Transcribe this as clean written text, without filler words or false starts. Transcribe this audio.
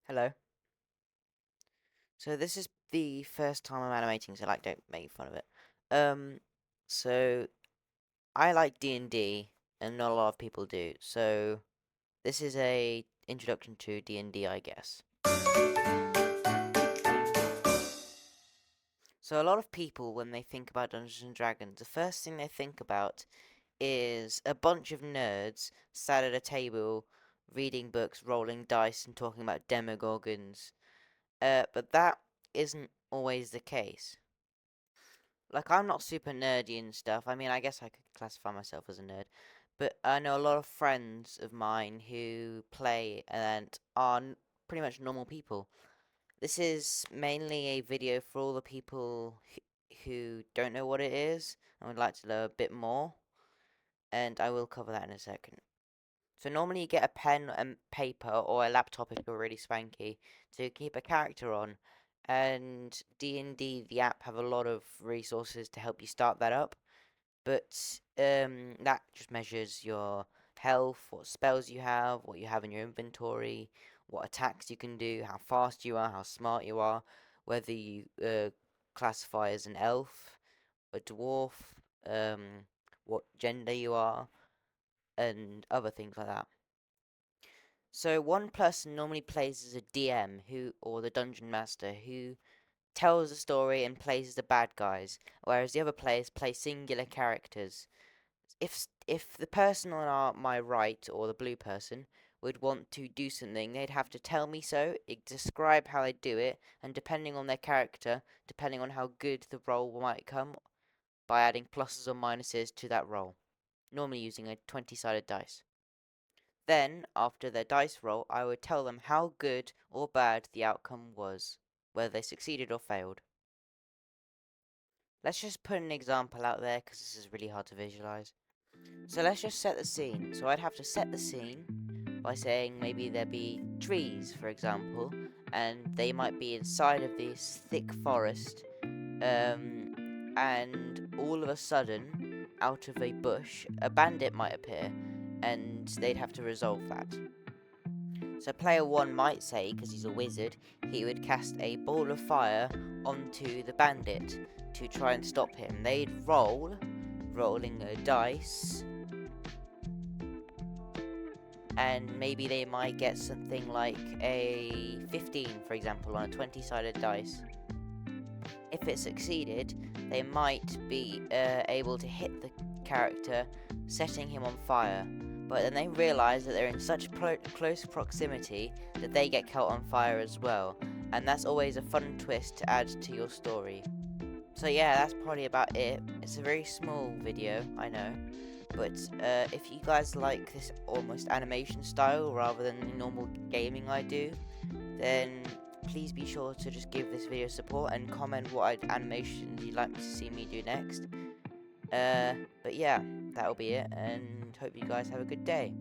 Hello. So this is the first time I'm animating, so don't make fun of it. Um, so I like D&D, and not a lot of people do. So this is a introduction to D&D, I guess. So a lot of people, when they think about Dungeons and Dragons, the first thing they think about is a bunch of nerds sat at a table, reading books, rolling dice, and talking about demogorgons. But that isn't always the case. Like, I'm not super nerdy and stuff. I mean, I guess I could classify myself as a nerd. But I know a lot of friends of mine who play and are pretty much normal people. This is mainly a video for all the people who don't know what it is and would like to learn a bit more. And I will cover that in a second. So normally you get a pen and paper or a laptop if you're really swanky to keep a character on. And D&D, the app, have a lot of resources to help you start that up. But that just measures your health, what spells you have, what you have in your inventory, what attacks you can do, how fast you are, how smart you are, whether you classify as an elf, a dwarf, what gender you are, and other things like that. So one person normally plays as a DM or the dungeon master who tells the story and plays as the bad guys, whereas the other players play singular characters. If the person on my right, or the blue person, would want to do something, they'd have to tell me so, describe how they do it, and depending on their character, depending on how good the roll might come, by adding pluses or minuses to that roll, normally using a 20-sided dice. Then, after their dice roll, I would tell them how good or bad the outcome was, whether they succeeded or failed. Let's just put an example out there because this is really hard to visualize. So let's just set the scene. So I'd have to set the scene by saying maybe there be trees, for example, and they might be inside of this thick forest, and all of a sudden, out of a bush, a bandit might appear, and they'd have to resolve that. So player 1 might say, because he's a wizard, he would cast a ball of fire onto the bandit to try and stop him. They'd rolling a dice, and maybe they might get something like a 15, for example, on a 20-sided dice. If it succeeded, they might be able to hit the character, setting him on fire. But then they realise that they're in such close proximity that they get caught on fire as well. And that's always a fun twist to add to your story. So yeah, that's probably about it. It's a very small video, I know. But if you guys like this almost animation style rather than the normal gaming I do, then please be sure to just give this video support and comment what animations you'd like to see me do next. But yeah, that'll be it, and hope you guys have a good day.